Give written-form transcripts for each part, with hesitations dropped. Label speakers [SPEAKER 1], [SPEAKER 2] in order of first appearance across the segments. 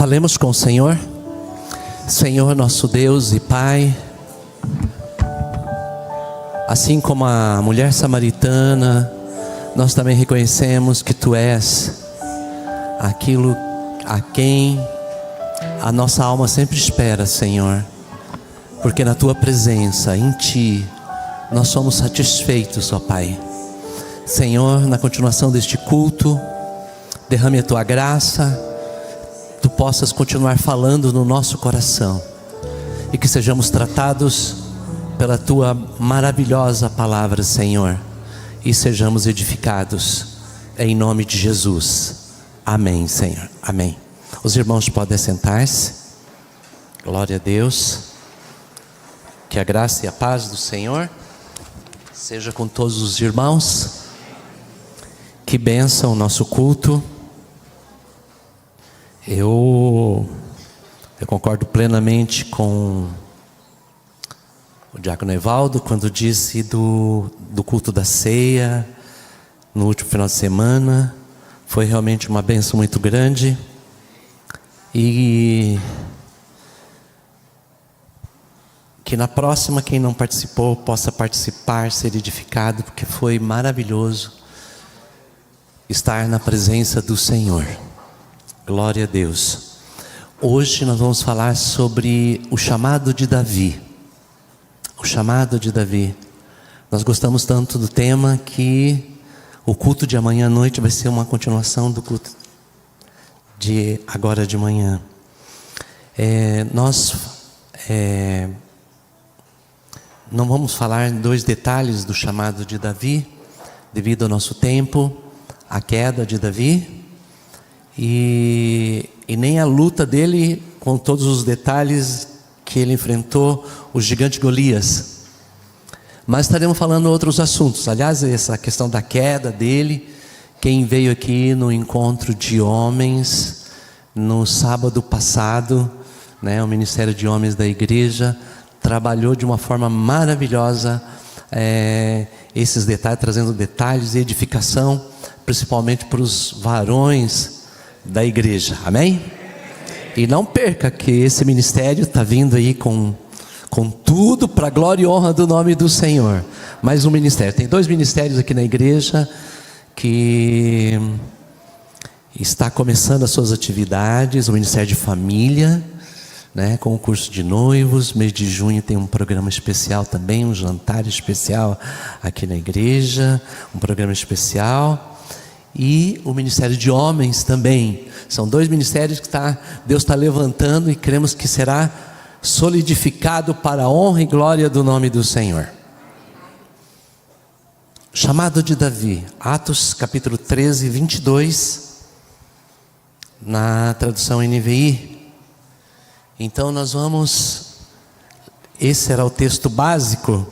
[SPEAKER 1] Falemos com o Senhor. Senhor nosso Deus e Pai, assim como a mulher samaritana, nós também reconhecemos que Tu és aquilo a quem a nossa alma sempre espera, Senhor, porque na Tua presença, em Ti, nós somos satisfeitos, ó Pai. Senhor, na continuação deste culto, derrame a Tua graça, Tu possas continuar falando no nosso coração, e que sejamos tratados pela Tua maravilhosa palavra, Senhor, e sejamos edificados, em nome de Jesus. Amém, Senhor, amém. Os irmãos podem sentar-se. Glória a Deus. Que a graça e a paz do Senhor seja com todos os irmãos. Que bênção o nosso culto. Eu concordo plenamente com o diácono Evaldo quando disse do culto da ceia no último final de semana. Foi realmente uma bênção muito grande, e que na próxima quem não participou possa participar, ser edificado, porque foi maravilhoso estar na presença do Senhor. Glória a Deus. Hoje nós vamos falar sobre o chamado de Davi. O chamado de Davi. Nós gostamos tanto do tema que o culto de amanhã à noite vai ser uma continuação do culto de agora de manhã. Nós não vamos falar em dois detalhes do chamado de Davi, devido ao nosso tempo, a queda de Davi, e nem a luta dele com todos os detalhes que ele enfrentou, o gigante Golias. Mas estaremos falando outros assuntos. Aliás, essa questão da queda dele, quem veio aqui no encontro de homens no sábado passado, o Ministério de Homens da Igreja trabalhou de uma forma maravilhosa esses detalhes, trazendo detalhes e edificação, principalmente para os varões da igreja, amém? E não perca que esse ministério está vindo aí com tudo para a glória e honra do nome do Senhor. Mais um ministério, tem 2 ministérios aqui na igreja que está começando as suas atividades. O Ministério de Família, com o curso de noivos. Mês de junho tem um programa especial também, um jantar especial aqui na igreja, um programa especial. E o Ministério de Homens também. São 2 ministérios que Deus está levantando, e cremos que será solidificado para a honra e glória do nome do Senhor. Chamado de Davi, Atos capítulo 13, 22, na tradução NVI. Então nós vamos, esse era o texto básico,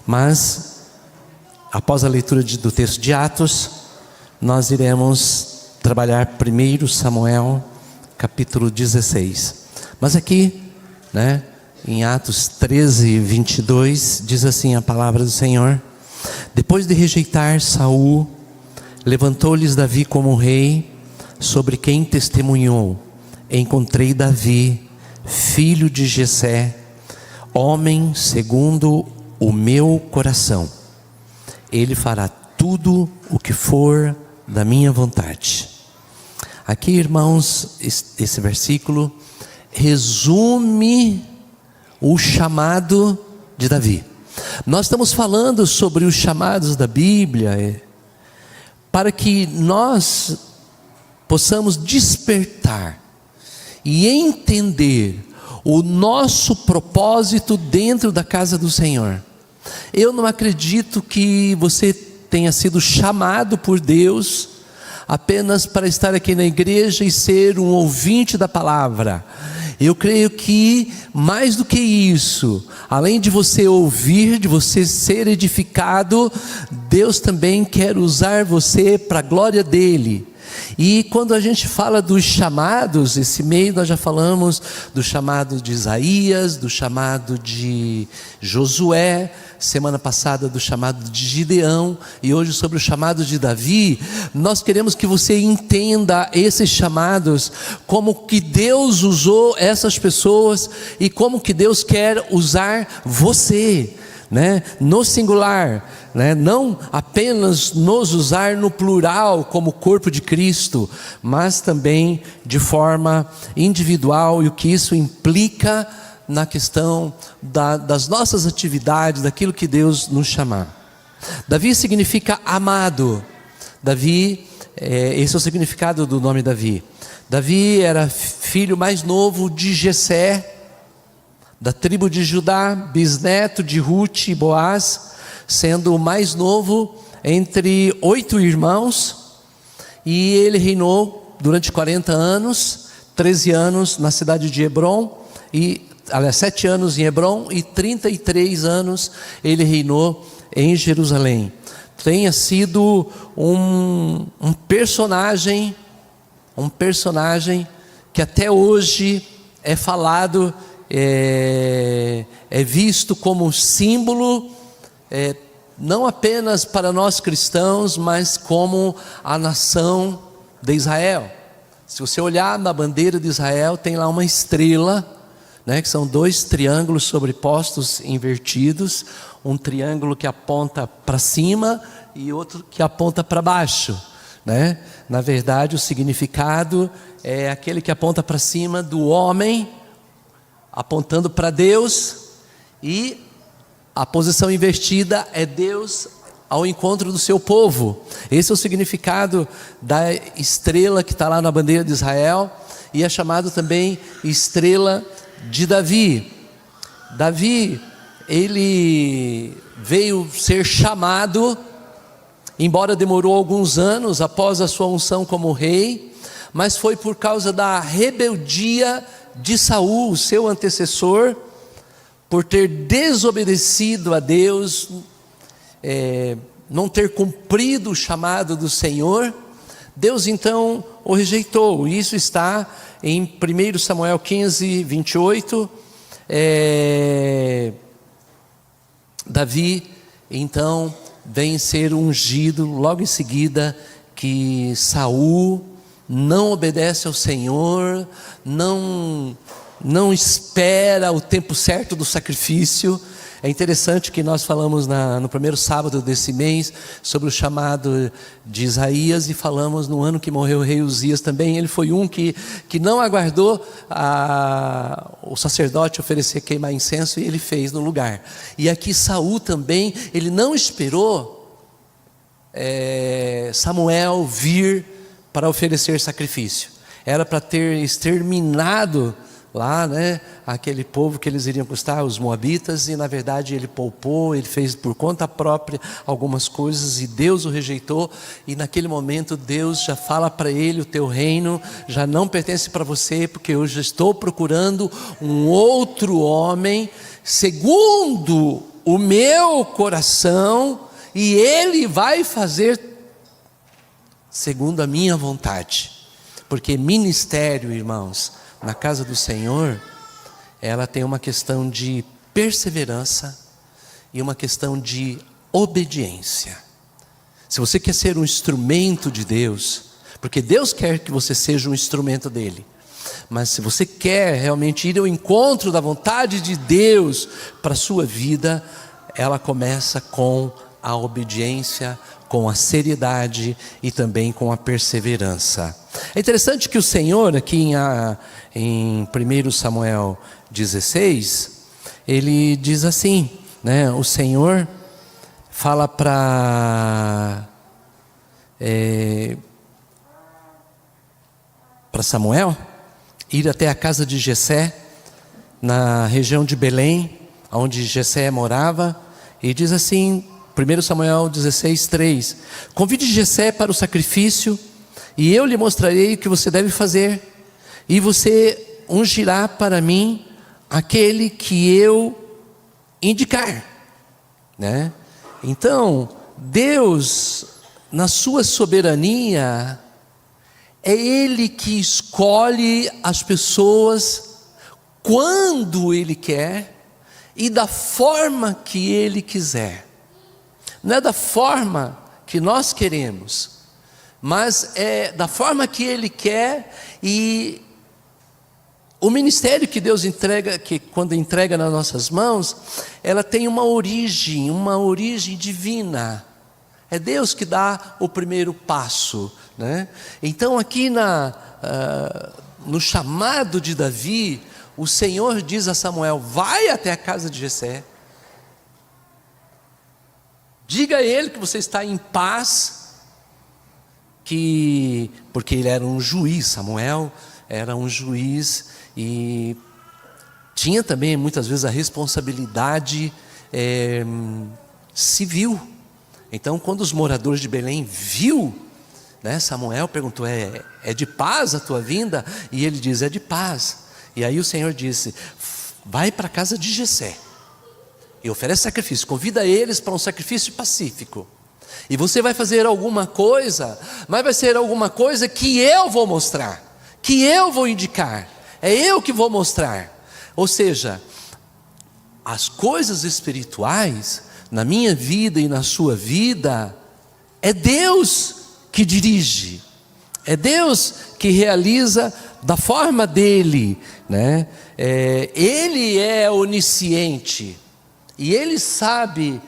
[SPEAKER 1] mas após a leitura do texto de Atos, nós iremos trabalhar 1 Samuel capítulo 16. Mas aqui, em Atos 13, 22, diz assim a palavra do Senhor: depois de rejeitar Saul, levantou-lhes Davi como rei, sobre quem testemunhou: encontrei Davi, filho de Jessé, homem segundo o meu coração. Ele fará tudo o que for da minha vontade. Aqui, irmãos, esse versículo resume o chamado de Davi. Nós estamos falando sobre os chamados da Bíblia, para que nós possamos despertar e entender o nosso propósito dentro da casa do Senhor. Eu não acredito que você tenha sido chamado por Deus apenas para estar aqui na igreja e ser um ouvinte da palavra. Eu creio que mais do que isso, além de você ouvir, de você ser edificado, Deus também quer usar você para a glória dEle. E quando a gente fala dos chamados, esse mês nós já falamos do chamado de Isaías, do chamado de Josué, semana passada do chamado de Gideão, e hoje sobre o chamado de Davi. Nós queremos que você entenda esses chamados, como que Deus usou essas pessoas e como que Deus quer usar você, né? No singular, né? Não apenas nos usar no plural como corpo de Cristo, mas também de forma individual, e o que isso implica na questão das nossas atividades, daquilo que Deus nos chamar. Davi significa amado. Davi, esse é o significado do nome Davi. Davi era filho mais novo de Jessé, da tribo de Judá, bisneto de Rute e Boaz, sendo o mais novo entre 8 irmãos, e ele reinou durante 40 anos, 13 anos na cidade de Hebrom, 7 anos em Hebrom e 33 anos ele reinou em Jerusalém. Tenha sido um personagem que até hoje é falado, é visto como símbolo, não apenas para nós cristãos, mas como a nação de Israel. Se você olhar na bandeira de Israel, tem lá uma estrela, né, que são 2 triângulos sobrepostos, invertidos, um triângulo que aponta para cima e outro que aponta para baixo, né? Na verdade, o significado é aquele que aponta para cima do homem, apontando para Deus, e a posição invertida é Deus ao encontro do seu povo. Esse é o significado da estrela que está lá na bandeira de Israel, e é chamado também estrela de Davi. Davi, ele veio ser chamado, embora demorou alguns anos após a sua unção como rei, mas foi por causa da rebeldia de Saul, seu antecessor, por ter desobedecido a Deus, não ter cumprido o chamado do Senhor. Deus então o rejeitou. Isso está em 1 Samuel 15, 28. Davi então vem ser ungido logo em seguida que Saul não obedece ao Senhor, não espera o tempo certo do sacrifício. É interessante que nós falamos no primeiro sábado desse mês sobre o chamado de Isaías, e falamos no ano que morreu o rei Uzias também. Ele foi um que não aguardou o sacerdote oferecer queimar incenso, e ele fez no lugar. E aqui Saul também, ele não esperou Samuel vir para oferecer sacrifício. Era para ter exterminado lá, né, aquele povo que eles iriam conquistar, os moabitas, e na verdade ele poupou, ele fez por conta própria algumas coisas, e Deus o rejeitou. E naquele momento Deus já fala para ele: o teu reino já não pertence para você, porque eu já estou procurando um outro homem segundo o meu coração, e ele vai fazer segundo a minha vontade. Porque ministério, irmãos, na casa do Senhor, ela tem uma questão de perseverança e uma questão de obediência. Se você quer ser um instrumento de Deus, porque Deus quer que você seja um instrumento dele, mas se você quer realmente ir ao encontro da vontade de Deus para a sua vida, ela começa com a obediência, com a seriedade e também com a perseverança. É interessante que o Senhor, aqui em 1 Samuel 16, ele diz assim, né? O Senhor fala para Samuel ir até a casa de Jessé, na região de Belém, onde Jessé morava, e diz assim, 1 Samuel 16, 3: convide Jessé para o sacrifício, e eu lhe mostrarei o que você deve fazer, e você ungirá para mim aquele que eu indicar, né? Então, Deus, na sua soberania, é Ele que escolhe as pessoas quando Ele quer e da forma que Ele quiser. Não é da forma que nós queremos, mas é da forma que Ele quer. E o ministério que Deus entrega, que quando entrega nas nossas mãos, ela tem uma origem divina. É Deus que dá o primeiro passo, né? Então aqui no chamado de Davi, o Senhor diz a Samuel: vai até a casa de Jessé, diga a ele que você está em paz, porque ele era um juiz. Samuel era um juiz e tinha também muitas vezes a responsabilidade civil. Então, quando os moradores de Belém viu, né, Samuel perguntou: é de paz a tua vinda? E ele diz: é de paz. E aí o Senhor disse: vai para a casa de Jessé e oferece sacrifício, convida eles para um sacrifício pacífico. E você vai fazer alguma coisa, mas vai ser alguma coisa que eu vou mostrar, que eu vou indicar, é eu que vou mostrar. Ou seja, as coisas espirituais na minha vida e na sua vida, é Deus que dirige, é Deus que realiza da forma dele, né? Ele é onisciente e Ele sabe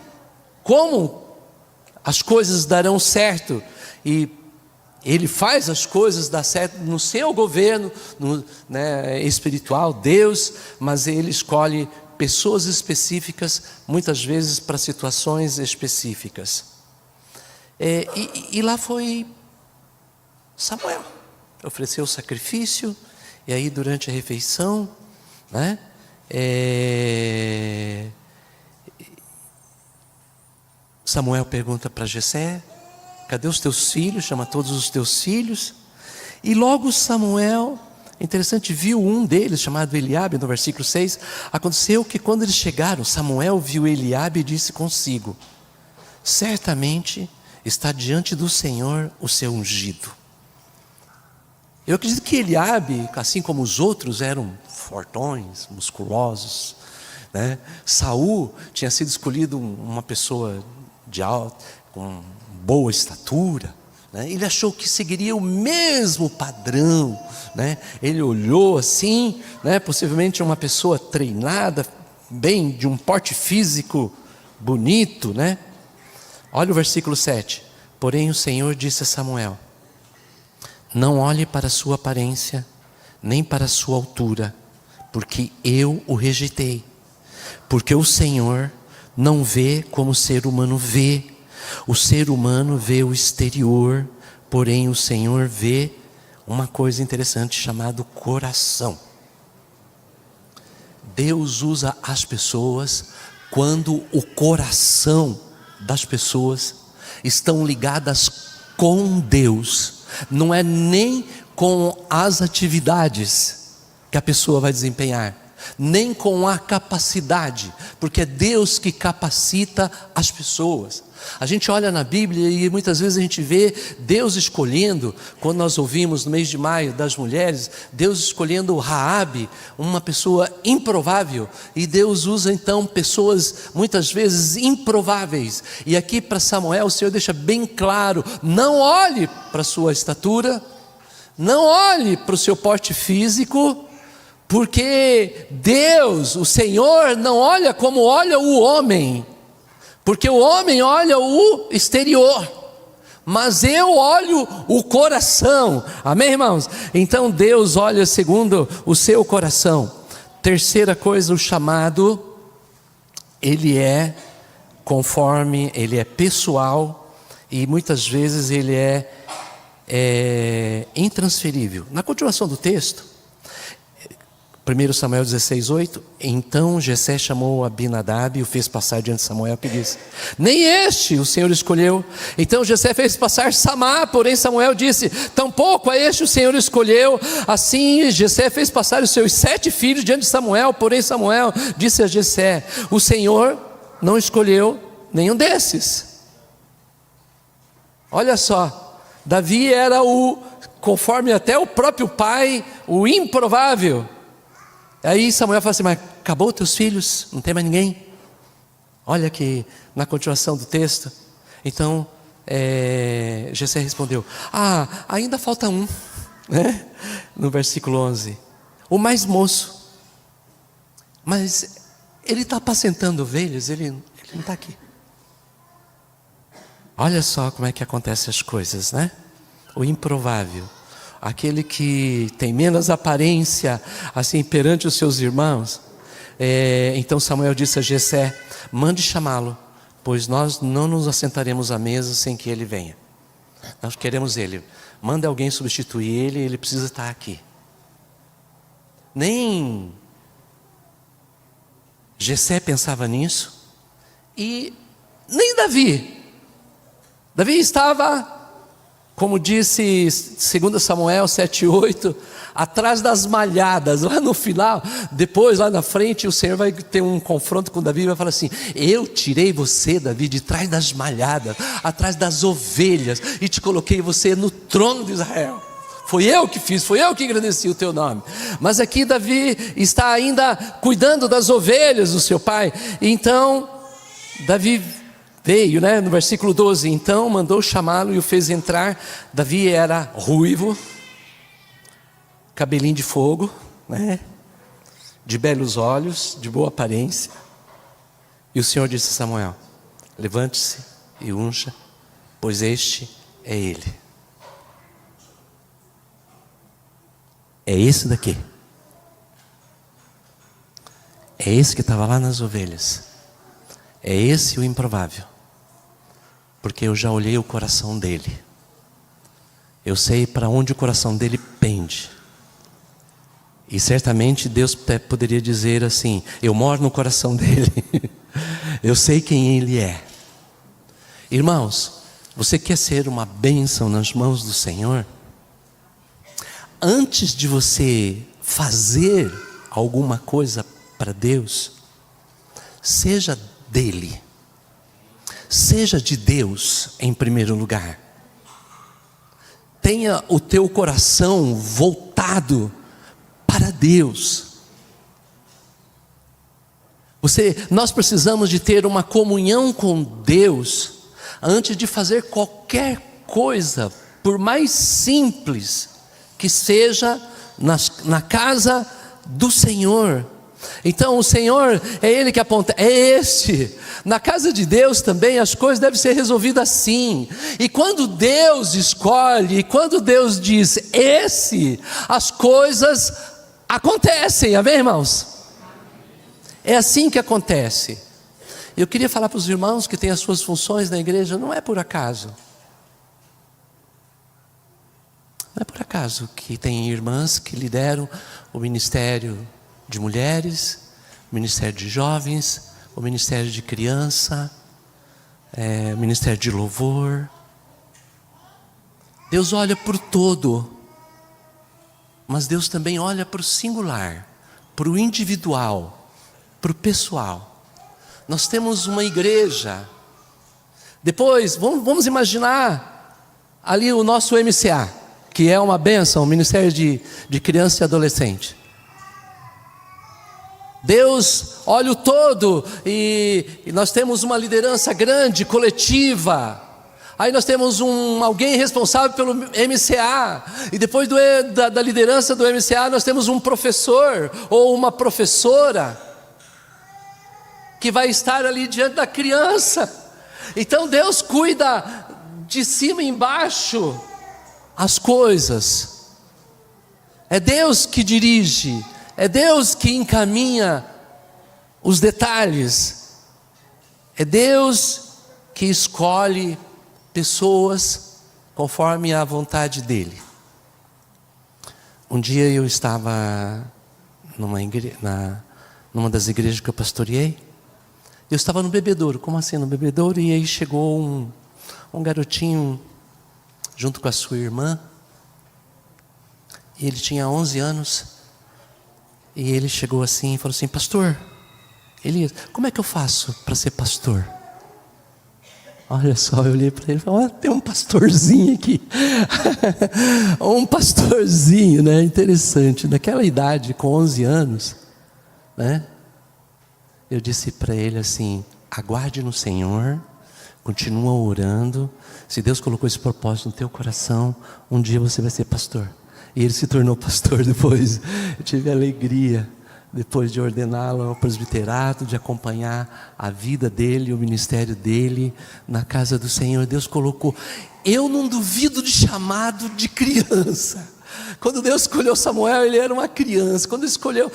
[SPEAKER 1] como as coisas darão certo, e Ele faz as coisas dar certo no seu governo, né, espiritual, Deus, mas Ele escolhe pessoas específicas, muitas vezes para situações específicas. E lá foi Samuel, ofereceu o sacrifício, e aí durante a refeição, né, Samuel pergunta para Jessé: cadê os teus filhos? Chama todos os teus filhos. E logo Samuel, interessante, viu um deles, chamado Eliabe, no versículo 6. Aconteceu que quando eles chegaram, Samuel viu Eliabe e disse consigo: certamente está diante do Senhor o seu ungido. Eu acredito que Eliabe, assim como os outros, eram fortões, musculosos, né? Saul tinha sido escolhido uma pessoa de alta, com boa estatura, né? Ele achou que seguiria o mesmo padrão, né? Ele olhou assim, né? Possivelmente uma pessoa treinada, bem, de um porte físico bonito, né? Olha o versículo 7. Porém o Senhor disse a Samuel: não olhe para a sua aparência, nem para a sua altura, porque eu o rejeitei. Porque o Senhor não vê como o ser humano vê. O ser humano vê o exterior, porém o Senhor vê uma coisa interessante chamada coração. Deus usa as pessoas quando o coração das pessoas estão ligadas com Deus. Não é nem com as atividades que a pessoa vai desempenhar, nem com a capacidade, porque é Deus que capacita as pessoas. A gente olha na Bíblia e muitas vezes a gente vê Deus escolhendo, quando nós ouvimos no mês de maio das mulheres, Deus escolhendo Raabe, uma pessoa improvável, e Deus usa então pessoas muitas vezes improváveis. E aqui para Samuel o Senhor deixa bem claro: não olhe para a sua estatura, não olhe para o seu porte físico, porque Deus, o Senhor, não olha como olha o homem, porque o homem olha o exterior, mas eu olho o coração. Amém, irmãos? Então Deus olha segundo o seu coração. Terceira coisa, o chamado, ele é conforme, ele é pessoal, e muitas vezes ele é intransferível. Na continuação do texto, 1 Samuel 16:8, então Jessé chamou Abinadab e o fez passar diante de Samuel, que disse: nem este o Senhor escolheu. Então Jessé fez passar Samá, porém Samuel disse: tampouco a este o Senhor escolheu. Assim Jessé fez passar os seus 7 filhos diante de Samuel, porém Samuel disse a Jessé: o Senhor não escolheu nenhum desses. Olha só, Davi era o conforme até o próprio pai, o improvável. Aí Samuel fala assim: mas acabou teus filhos? Não tem mais ninguém? Olha aqui na continuação do texto. Então Jessé respondeu: ainda falta um, né? No versículo 11, o mais moço, mas ele está apacentando ovelhas, ele não está aqui. Olha só como é que acontecem as coisas, né? O improvável, aquele que tem menos aparência assim perante os seus irmãos. Então Samuel disse a Jessé: mande chamá-lo, pois nós não nos assentaremos à mesa sem que ele venha. Nós queremos ele. Manda alguém substituir ele, ele precisa estar aqui. Nem Jessé pensava nisso, e nem Davi. Davi estava, como disse 2 Samuel 7:8, atrás das malhadas, lá no final. Depois, lá na frente, o Senhor vai ter um confronto com Davi e vai falar assim: eu tirei você, Davi, de trás das malhadas, atrás das ovelhas, e te coloquei você no trono de Israel. Foi eu que fiz, foi eu que engrandeci o teu nome. Mas aqui Davi está ainda cuidando das ovelhas do seu pai. Então Davi veio, né, no versículo 12. Então mandou chamá-lo e o fez entrar. Davi era ruivo, cabelinho de fogo, né, de belos olhos, de boa aparência. E o Senhor disse a Samuel: levante-se e unja, pois este é ele. É esse daqui. É esse que estava lá nas ovelhas. É esse o improvável. Porque eu já olhei o coração dele. Eu sei para onde o coração dele pende. E certamente Deus até poderia dizer assim: eu moro no coração dele. Eu sei quem ele é. Irmãos, você quer ser uma bênção nas mãos do Senhor? Antes de você fazer alguma coisa para Deus, seja dele, seja de Deus em primeiro lugar. Tenha o teu coração voltado para Deus. Nós precisamos de ter uma comunhão com Deus antes de fazer qualquer coisa, por mais simples que seja, na casa do Senhor. Então o Senhor é Ele que aponta, é este. Na casa de Deus também as coisas devem ser resolvidas assim. E quando Deus escolhe, e quando Deus diz esse, as coisas acontecem, amém, irmãos? É assim que acontece. Eu queria falar para os irmãos que têm as suas funções na igreja, não é por acaso. Não é por acaso que tem irmãs que lideram o ministério de mulheres, o ministério de jovens, o ministério de criança, o ministério de louvor. Deus olha para o todo, mas Deus também olha para o singular, para o individual, para o pessoal. Nós temos uma igreja. Depois, vamos imaginar ali o nosso MCA, que é uma bênção, o Ministério de Criança e Adolescente. Deus olha o todo, e nós temos uma liderança grande, coletiva. Aí nós temos alguém responsável pelo MCA, e depois da liderança do MCA nós temos um professor ou uma professora que vai estar ali diante da criança. Então Deus cuida de cima e embaixo as coisas. É Deus que dirige, é Deus que encaminha os detalhes, é Deus que escolhe pessoas conforme a vontade dEle. Um dia eu estava numa das igrejas que eu pastoreei. Eu estava no bebedouro. Como assim no bebedouro? E aí chegou um garotinho junto com a sua irmã, e ele tinha 11 anos, e ele chegou assim e falou assim: pastor Elias, como é que eu faço para ser pastor? Olha só, eu olhei para ele e falei, tem um pastorzinho aqui. Um pastorzinho, né? Interessante. Naquela idade, com 11 anos, né? Eu disse para ele assim, aguarde no Senhor, continua orando. Se Deus colocou esse propósito no teu coração, um dia você vai ser pastor. E ele se tornou pastor depois. Eu tive a alegria, depois de ordená-lo ao presbiterato, de acompanhar a vida dele, o ministério dele na casa do Senhor. Deus colocou. Eu não duvido de chamado de criança. Quando Deus escolheu Samuel, ele era uma criança. Quando ele escolheu,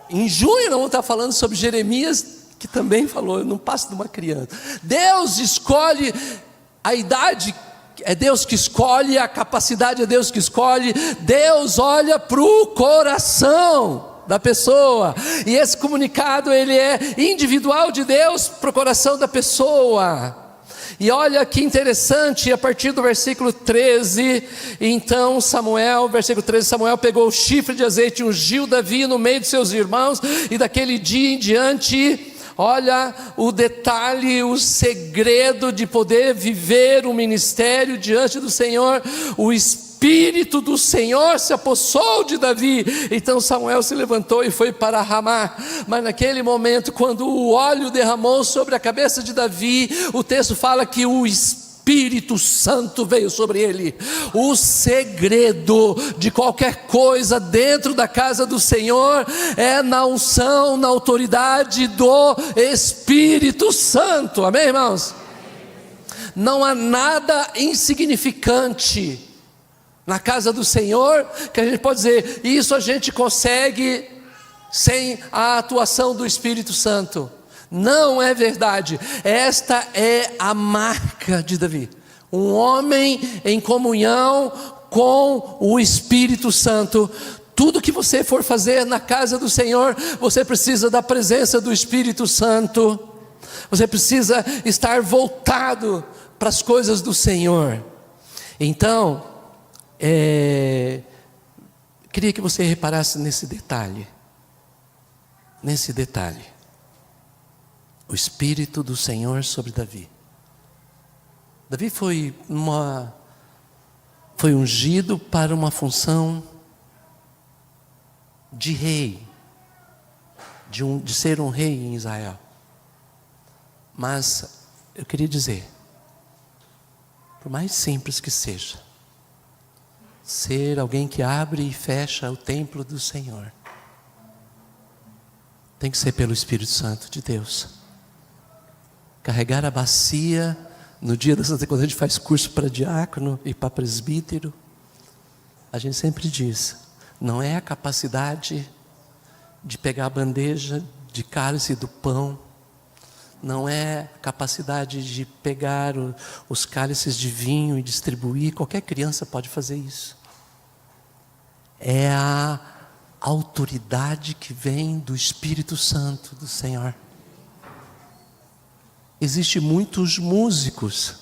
[SPEAKER 1] em junho nós vamos estar falando sobre Jeremias, que também falou, eu não passo de uma criança. Deus escolhe a idade, é Deus que escolhe, a capacidade é Deus que escolhe. Deus olha para o coração da pessoa, e esse comunicado ele é individual de Deus para o coração da pessoa. E olha que interessante, a partir do versículo 13, então Samuel, versículo 13, Samuel pegou o chifre de azeite e ungiu Davi no meio de seus irmãos, e daquele dia em diante, olha o detalhe, o segredo de poder viver o ministério diante do Senhor. O Espírito do Senhor se apossou de Davi. Então Samuel se levantou e foi para Ramá. Mas naquele momento, quando o óleo derramou sobre a cabeça de Davi, o texto fala que o Espírito Santo veio sobre ele. O segredo de qualquer coisa dentro da casa do Senhor é na unção, na autoridade do Espírito Santo. Amém, irmãos? Não há nada insignificante na casa do Senhor que a gente pode dizer, isso a gente consegue sem a atuação do Espírito Santo. Não é verdade. Esta é a marca de Davi, um homem em comunhão com o Espírito Santo. Tudo que você for fazer na casa do Senhor, você precisa da presença do Espírito Santo. Você precisa estar voltado para as coisas do Senhor. Então, queria que você reparasse nesse detalhe. Nesse detalhe. O Espírito do Senhor sobre Davi. Davi foi ungido para uma função de rei, de ser um rei em Israel. Mas eu queria dizer, por mais simples que seja, ser alguém que abre e fecha o templo do Senhor, tem que ser pelo Espírito Santo de Deus. Carregar a bacia no dia da Santa, quando a gente faz curso para diácono e para presbítero, a gente sempre diz, não é a capacidade de pegar a bandeja de cálice do pão, não é a capacidade de pegar os cálices de vinho e distribuir. Qualquer criança pode fazer isso. É a autoridade que vem do Espírito Santo do Senhor. Existem muitos músicos,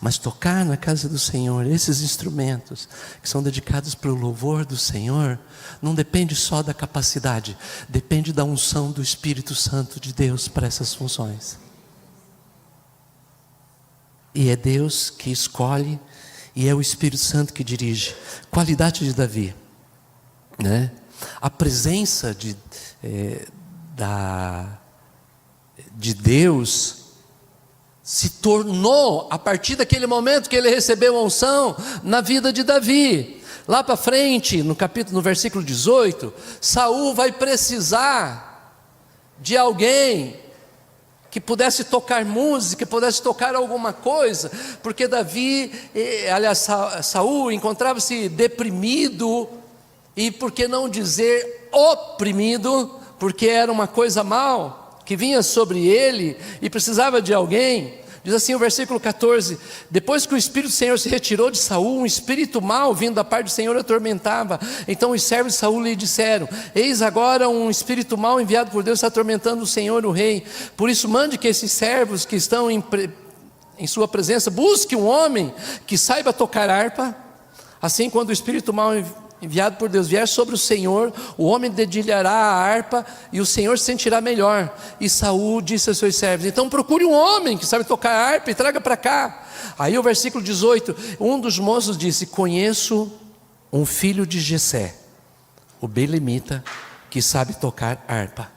[SPEAKER 1] mas tocar na casa do Senhor, esses instrumentos que são dedicados para o louvor do Senhor, não depende só da capacidade, depende da unção do Espírito Santo de Deus para essas funções. E é Deus que escolhe, e é o Espírito Santo que dirige. Qualidade de Davi, né? A presença de Deus se tornou, a partir daquele momento que ele recebeu a unção, na vida de Davi. Lá para frente, no versículo 18, Saul vai precisar de alguém que pudesse tocar música, que pudesse tocar alguma coisa, porque Davi, Saul encontrava-se deprimido, e por que não dizer oprimido, porque era uma coisa mal que vinha sobre ele e precisava de alguém. Diz assim o versículo 14: depois que o Espírito do Senhor se retirou de Saul, um espírito mau vindo da parte do Senhor atormentava. Então os servos de Saul lhe disseram: eis agora um espírito mau enviado por Deus está atormentando o Senhor, o rei. Por isso mande que esses servos que estão em sua presença busque um homem que saiba tocar harpa. Assim, quando o espírito mau enviado por Deus, vier sobre o Senhor, o homem dedilhará a harpa e o Senhor se sentirá melhor. E Saul disse aos seus servos: então procure um homem que sabe tocar harpa e traga para cá. Aí o versículo 18, um dos moços disse: conheço um filho de Jessé, o belemita, que sabe tocar harpa.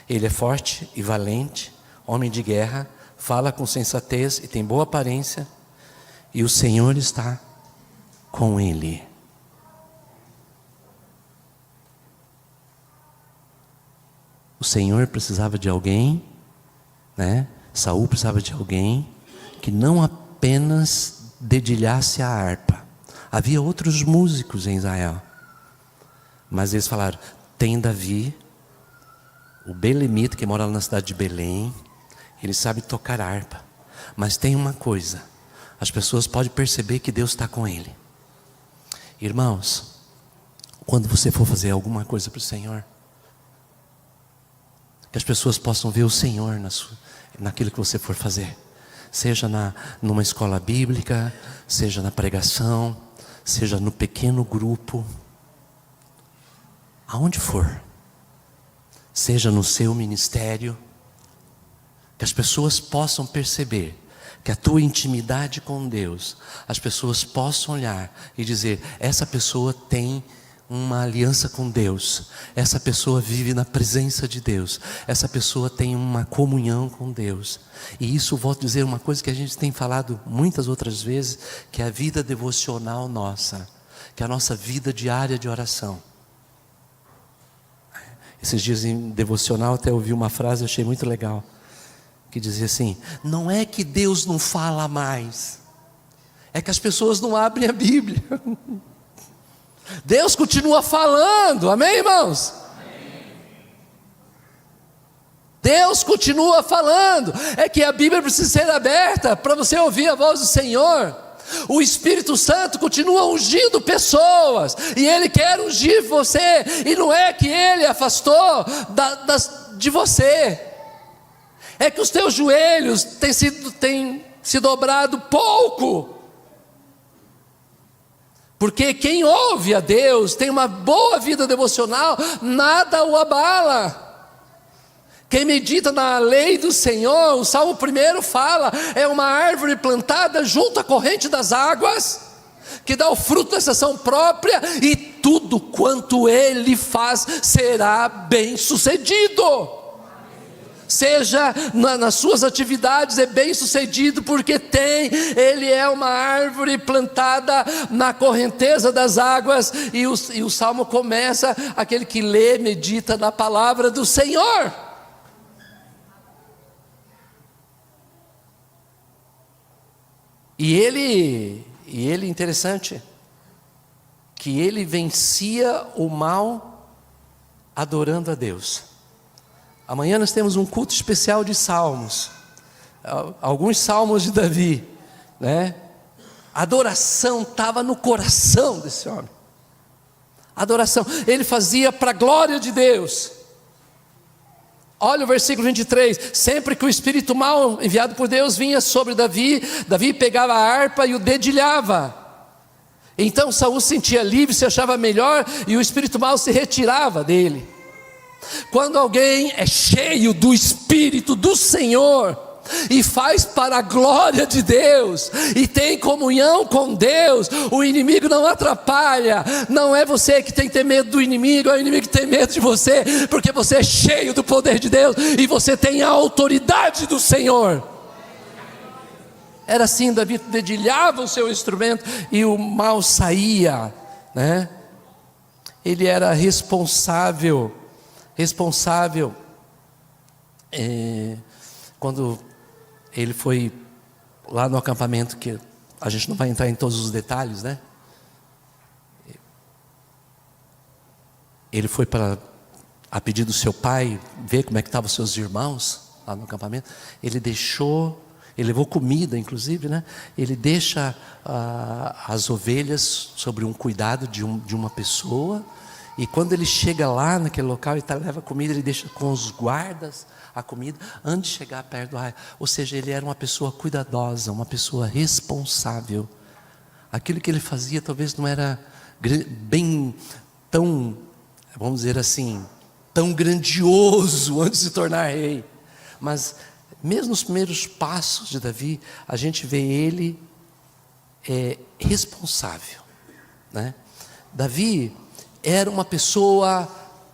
[SPEAKER 1] Ele é forte e valente, homem de guerra, fala com sensatez e tem boa aparência, e o Senhor está com ele. O Senhor precisava de alguém, né? Saul precisava de alguém que não apenas dedilhasse a harpa. Havia outros músicos em Israel, mas eles falaram: tem Davi, o belemita que mora lá na cidade de Belém, ele sabe tocar harpa. Mas tem uma coisa, as pessoas podem perceber que Deus está com ele. Irmãos, quando você for fazer alguma coisa para o Senhor, que as pessoas possam ver o Senhor naquilo que você for fazer. Seja numa escola bíblica, seja na pregação, seja no pequeno grupo, aonde for, seja no seu ministério, que as pessoas possam perceber que a tua intimidade com Deus, as pessoas possam olhar e dizer: essa pessoa tem uma aliança com Deus, essa pessoa vive na presença de Deus, essa pessoa tem uma comunhão com Deus. E isso, volto a dizer uma coisa que a gente tem falado muitas outras vezes, que é a vida devocional nossa, que é a nossa vida diária de oração. Esses dias em devocional até ouvi uma frase, achei muito legal, que dizia assim: não é que Deus não fala mais, é que as pessoas não abrem a Bíblia. Deus continua falando, amém, irmãos? Amém. Deus continua falando, é que a Bíblia precisa ser aberta para você ouvir a voz do Senhor. O Espírito Santo continua ungindo pessoas, e Ele quer ungir você, e não é que Ele afastou de você, é que os teus joelhos têm se dobrado pouco. Porque quem ouve a Deus, tem uma boa vida devocional, nada o abala. Quem medita na lei do Senhor, o Salmo 1 fala, é uma árvore plantada junto à corrente das águas, que dá o fruto da estação própria, e tudo quanto ele faz será bem sucedido. Seja nas suas atividades, é bem sucedido, porque ele é uma árvore plantada na correnteza das águas. E o salmo começa: aquele que lê, medita na palavra do Senhor. E ele interessante, que ele vencia o mal adorando a Deus. Amanhã nós temos um culto especial de salmos, alguns salmos de Davi, né? A adoração estava no coração desse homem. Adoração, ele fazia para a glória de Deus. Olha o versículo 23, sempre que o espírito mau enviado por Deus vinha sobre Davi, Davi pegava a harpa e o dedilhava. Então Saul se sentia livre, se achava melhor, e o espírito mau se retirava dele. Quando alguém é cheio do Espírito do Senhor, e faz para a glória de Deus, e tem comunhão com Deus, o inimigo não atrapalha. Não é você que tem que ter medo do inimigo, é o inimigo que tem medo de você, porque você é cheio do poder de Deus, e você tem a autoridade do Senhor. Era assim, Davi dedilhava o seu instrumento, e o mal saía, né? Ele era responsável, quando ele foi lá no acampamento, que a gente não vai entrar em todos os detalhes, né? Ele foi a pedido do seu pai, ver como é que estavam os seus irmãos lá no acampamento. Ele levou comida, inclusive, né? Ele deixa as ovelhas sobre um cuidado de uma pessoa. E quando ele chega lá naquele local, ele leva comida, ele deixa com os guardas a comida, antes de chegar perto do arraial. Ou seja, ele era uma pessoa cuidadosa, uma pessoa responsável. Aquilo que ele fazia talvez não era bem tão, vamos dizer assim, tão grandioso antes de se tornar rei. Mas mesmo nos primeiros passos de Davi, a gente vê ele responsável, né? Davi era uma pessoa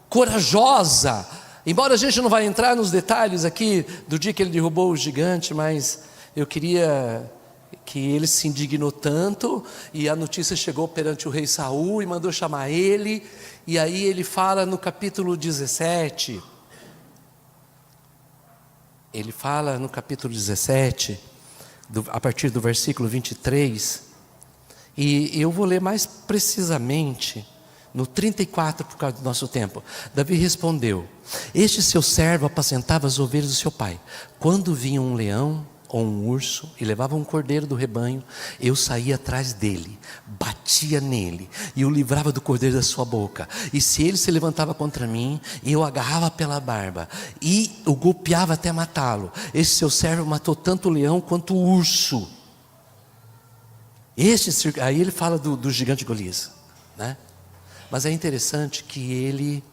[SPEAKER 1] corajosa. Embora a gente não vai entrar nos detalhes aqui do dia que ele derrubou o gigante, mas eu queria que ele se indignou tanto, e a notícia chegou perante o rei Saul e mandou chamar ele, e aí ele fala no capítulo 17, a partir do versículo 23, e eu vou ler mais precisamente no 34 por causa do nosso tempo. Davi respondeu: este seu servo apacentava as ovelhas do seu pai. Quando vinha um leão ou um urso e levava um cordeiro do rebanho, eu saía atrás dele, batia nele e o livrava do cordeiro da sua boca. E se ele se levantava contra mim, eu o agarrava pela barba e o golpeava até matá-lo. Esse seu servo matou tanto o leão quanto o urso. Aí ele fala do gigante Golias, né? Mas é interessante que ele,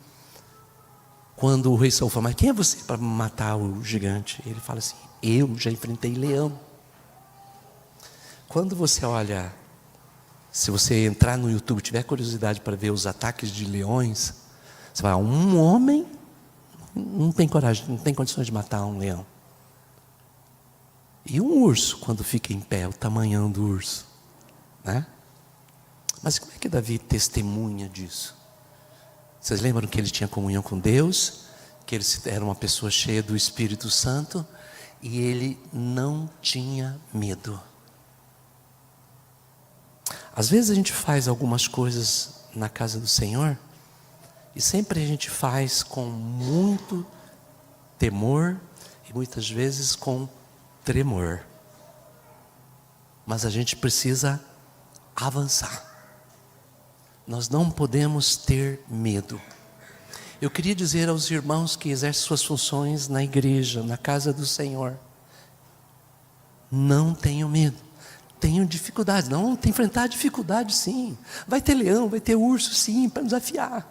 [SPEAKER 1] quando o rei Saul fala: mas quem é você para matar o gigante? Ele fala assim: eu já enfrentei leão. Quando você olha, se você entrar no YouTube, tiver curiosidade para ver os ataques de leões, você vai: um homem não tem coragem, não tem condições de matar um leão. E um urso, quando fica em pé, o tamanhão do urso, né? Mas como é que Davi testemunha disso? Vocês lembram que ele tinha comunhão com Deus, que ele era uma pessoa cheia do Espírito Santo, e ele não tinha medo. Às vezes a gente faz algumas coisas na casa do Senhor, e sempre a gente faz com muito temor, e muitas vezes com tremor. Mas a gente precisa avançar. Nós não podemos ter medo. Eu queria dizer aos irmãos que exercem suas funções na igreja, na casa do Senhor: não tenham medo. Tenham dificuldades, não, tem que enfrentar dificuldade sim. Vai ter leão, vai ter urso sim, para nos afiar.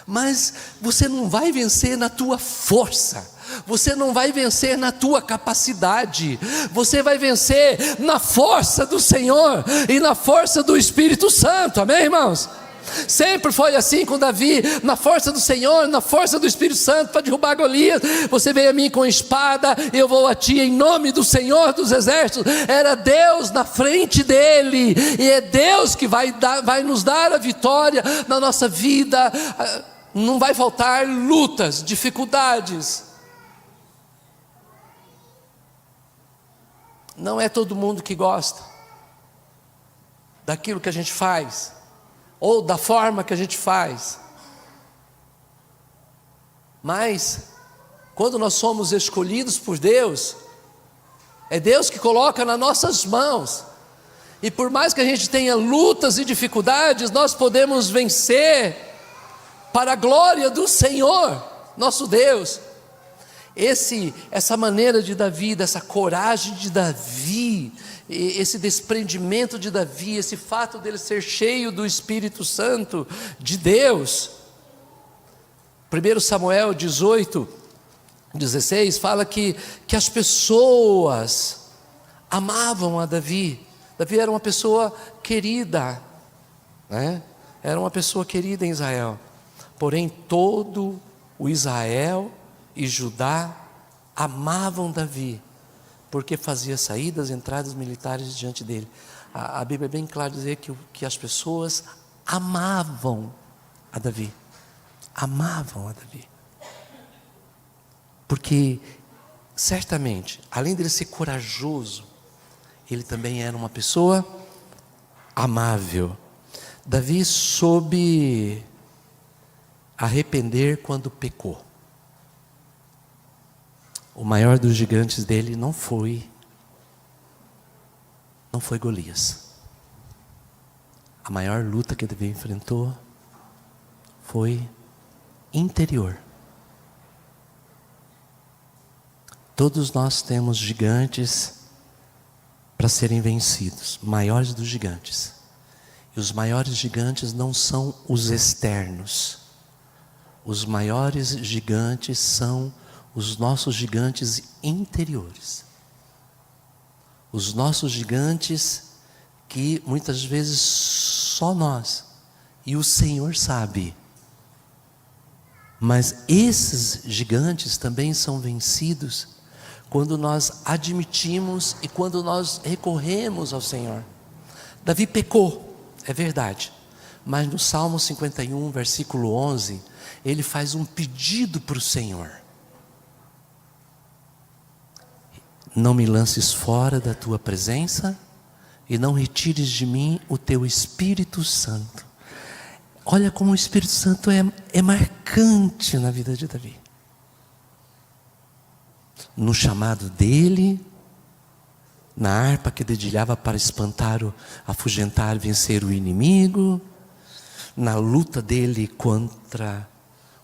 [SPEAKER 1] Mas você não vai vencer na tua força, você não vai vencer na tua capacidade, você vai vencer na força do Senhor e na força do Espírito Santo, amém, irmãos? Sempre foi assim com Davi, na força do Senhor, na força do Espírito Santo, para derrubar Golias. Você veio a mim com espada, eu vou a ti em nome do Senhor dos exércitos. Era Deus na frente dele, e é Deus que vai nos dar a vitória na nossa vida. Não vai faltar lutas, dificuldades. Não é todo mundo que gosta daquilo que a gente faz, ou da forma que a gente faz. Mas quando nós somos escolhidos por Deus, é Deus que coloca nas nossas mãos. E por mais que a gente tenha lutas e dificuldades, nós podemos vencer para a glória do Senhor, nosso Deus. Essa maneira de Davi, essa coragem de Davi, esse desprendimento de Davi, esse fato dele ser cheio do Espírito Santo de Deus. 1 Samuel 18:16 fala que as pessoas amavam a Davi. Davi era uma pessoa querida, né? Era uma pessoa querida em Israel. Porém todo o Israel e Judá amavam Davi, porque fazia saídas, entradas militares diante dele. A Bíblia é bem clara dizer que as pessoas amavam a Davi. Amavam a Davi. Porque certamente, além dele ser corajoso, ele também era uma pessoa amável. Davi soube arrepender quando pecou. O maior dos gigantes dele não foi Golias. A maior luta que Davi enfrentou foi interior. Todos nós temos gigantes para serem vencidos, maiores dos gigantes. E os maiores gigantes não são os externos. Os maiores gigantes são os nossos gigantes interiores. Os nossos gigantes que muitas vezes só nós e o Senhor sabe. Mas esses gigantes também são vencidos quando nós admitimos e quando nós recorremos ao Senhor. Davi pecou. É verdade, mas no Salmo 51, versículo 11, ele faz um pedido para o Senhor: não me lances fora da tua presença e não retires de mim o teu Espírito Santo. Olha como o Espírito Santo é marcante na vida de Davi. No chamado dele, na harpa que dedilhava para espantar, afugentar, vencer o inimigo, na luta dele contra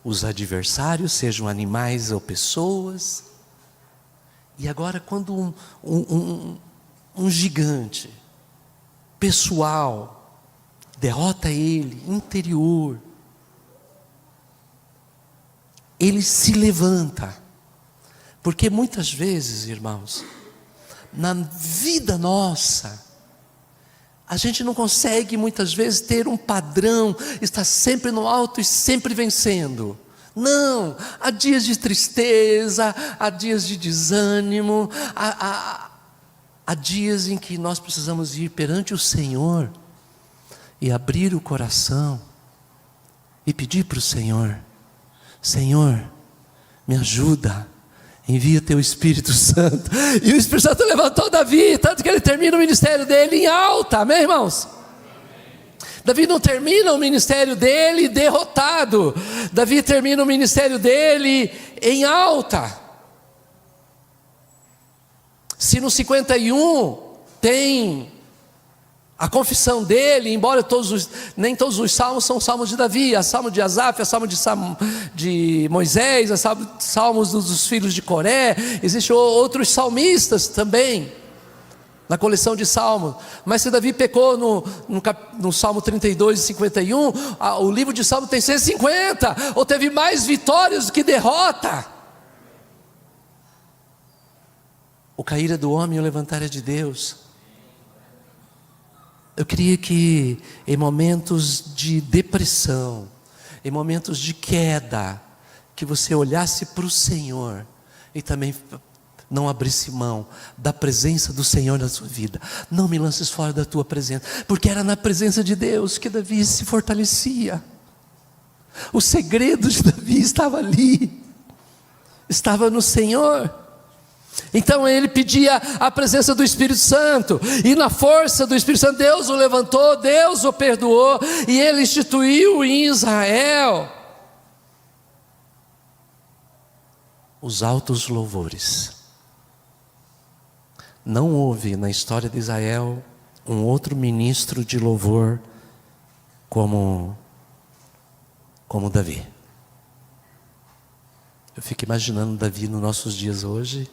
[SPEAKER 1] os adversários, sejam animais ou pessoas. E agora quando um gigante pessoal derrota ele, interior, ele se levanta. Porque muitas vezes, irmãos, na vida nossa, a gente não consegue muitas vezes ter um padrão, estar sempre no alto e sempre vencendo. Não, há dias de tristeza, há dias de desânimo, há dias em que nós precisamos ir perante o Senhor e abrir o coração e pedir para o Senhor: Senhor, me ajuda. Envia teu Espírito Santo. E o Espírito Santo levantou Davi, tanto que ele termina o ministério dele em alta, amém, irmãos? Davi não termina o ministério dele derrotado. Davi termina o ministério dele em alta. Se no 51 tem a confissão dele, embora nem todos os salmos são salmos de Davi, há salmo de Asaf, há salmo de Moisés, há salmos dos filhos de Coré, existem outros salmistas também na coleção de salmos. Mas se Davi pecou no Salmo 32 e 51, o livro de Salmos tem 150, ou teve mais vitórias do que derrota. O cair é do homem e o levantar é de Deus. Eu queria que em momentos de depressão, em momentos de queda, que você olhasse para o Senhor e também não abrisse mão da presença do Senhor na sua vida. Não me lances fora da tua presença, porque era na presença de Deus que Davi se fortalecia. O segredo de Davi estava ali, estava no Senhor. Então ele pedia a presença do Espírito Santo, e na força do Espírito Santo Deus o levantou, Deus o perdoou, e ele instituiu em Israel os altos louvores. Não houve na história de Israel um outro ministro de louvor como Davi. Eu fico imaginando Davi nos nossos dias hoje,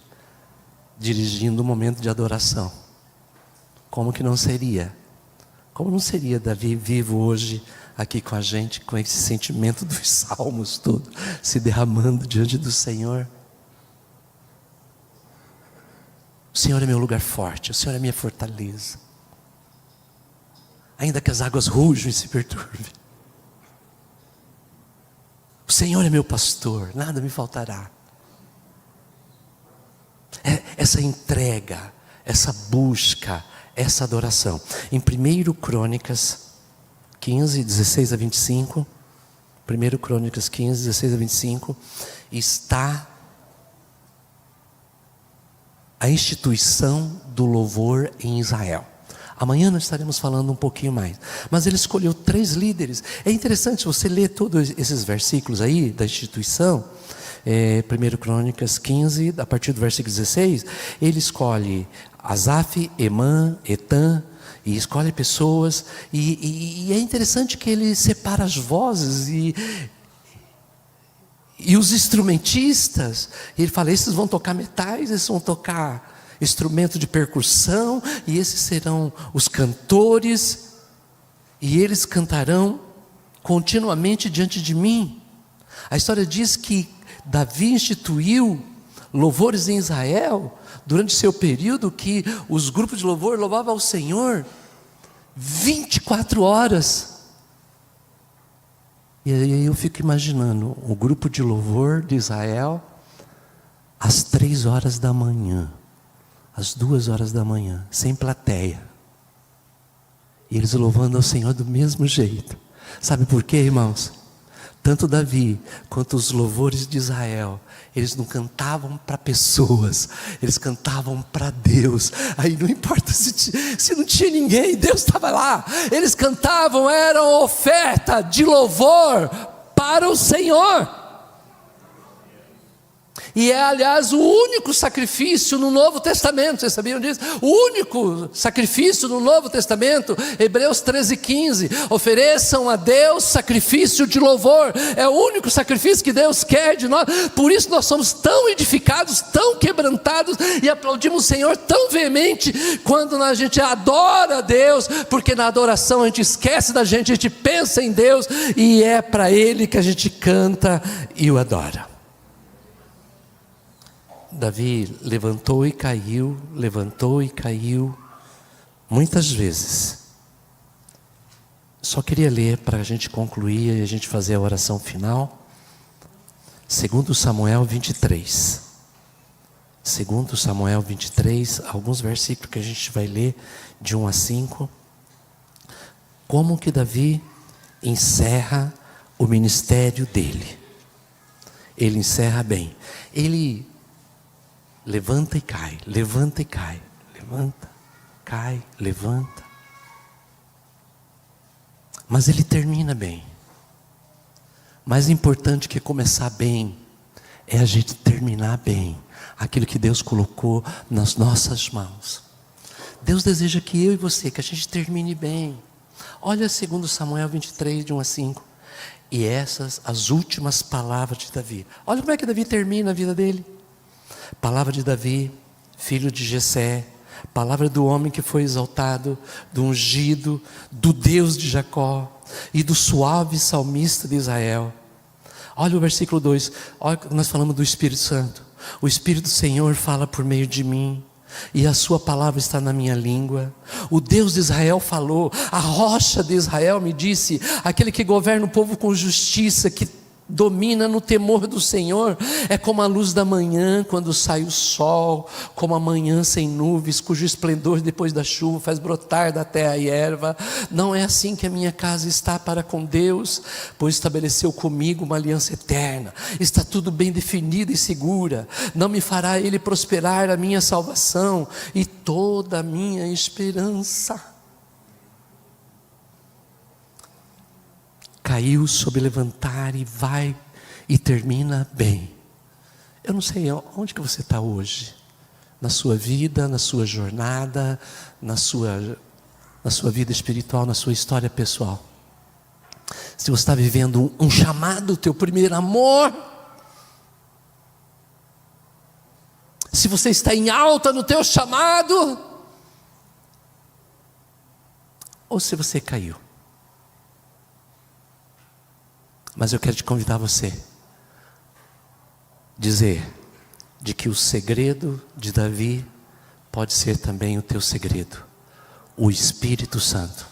[SPEAKER 1] dirigindo um momento de adoração. Como que não seria? Como não seria Davi vivo hoje aqui com a gente, com esse sentimento dos salmos todo se derramando diante do Senhor? O Senhor é meu lugar forte, o Senhor é minha fortaleza. Ainda que as águas rujam e se perturbem, o Senhor é meu pastor, nada me faltará. Essa entrega, essa busca, essa adoração. Em 1 Crônicas 15, 16 a 25, 1 Crônicas 15, 16 a 25, está a instituição do louvor em Israel. Amanhã nós estaremos falando um pouquinho mais. Mas ele escolheu 3 líderes. É interessante você ler todos esses versículos aí da instituição. 1 Crônicas 15, a partir do versículo 16, ele escolhe Asaf, Emã, Etan, e escolhe pessoas, e é interessante que ele separa as vozes e os instrumentistas. Ele fala: esses vão tocar metais, esses vão tocar instrumento de percussão, e esses serão os cantores. e eles cantarão continuamente diante de mim. A história diz que Davi instituiu louvores em Israel durante seu período, que os grupos de louvor louvavam ao Senhor 24 horas. E aí eu fico imaginando o grupo de louvor de Israel às 3 horas da manhã, às 2 horas da manhã, sem plateia, e eles louvando ao Senhor do mesmo jeito. Sabe por quê, irmãos? Tanto Davi quanto os louvores de Israel, eles não cantavam para pessoas, eles cantavam para Deus. Aí não importa se não tinha ninguém, Deus estava lá. Eles cantavam, era oferta de louvor para o Senhor. E é, aliás, o único sacrifício no Novo Testamento. Vocês sabiam disso? O único sacrifício no Novo Testamento, Hebreus 13:15. Ofereçam a Deus sacrifício de louvor. É o único sacrifício que Deus quer de nós. Por isso nós somos tão edificados, tão quebrantados, e aplaudimos o Senhor tão veemente quando a gente adora a Deus, porque na adoração a gente esquece da gente, a gente pensa em Deus, e é para Ele que a gente canta e o adora. Davi levantou e caiu, muitas vezes. Só queria ler para a gente concluir e a gente fazer a oração final. 2 Samuel 23. 2 Samuel 23, alguns versículos que a gente vai ler de 1 a 5. Como que Davi encerra o ministério dele. Ele encerra bem. Ele levanta e cai, levanta e cai, levanta, cai, levanta. Mas ele termina bem. Mais importante que começar bem é a gente terminar bem aquilo que Deus colocou nas nossas mãos. Deus deseja que eu e você, que a gente termine bem. Olha 2 Samuel 23, de 1 a 5. E essas as últimas palavras de Davi. Olha como é que Davi termina a vida dele. Palavra de Davi, filho de Jessé, palavra do homem que foi exaltado, do ungido, do Deus de Jacó e do suave salmista de Israel. Olha o versículo 2, olha que nós falamos do Espírito Santo. O Espírito do Senhor fala por meio de mim, e a sua palavra está na minha língua. O Deus de Israel falou, a rocha de Israel me disse, aquele que governa o povo com justiça, que domina no temor do Senhor. É como a luz da manhã quando sai o sol, como a manhã sem nuvens, cujo esplendor depois da chuva faz brotar da terra a erva. Não é assim que a minha casa está para com Deus, pois estabeleceu comigo uma aliança eterna. Está tudo bem definido e segura. Não me fará Ele prosperar a minha salvação e toda a minha esperança. Caiu sob levantar e vai e termina bem. Eu não sei onde que você está hoje, na sua vida, na sua jornada, na sua vida espiritual, na sua história pessoal. Se você está vivendo um chamado, teu primeiro amor, se você está em alta no teu chamado, ou se você caiu. Mas eu quero te convidar você dizer de que o segredo de Davi pode ser também o teu segredo, o Espírito Santo.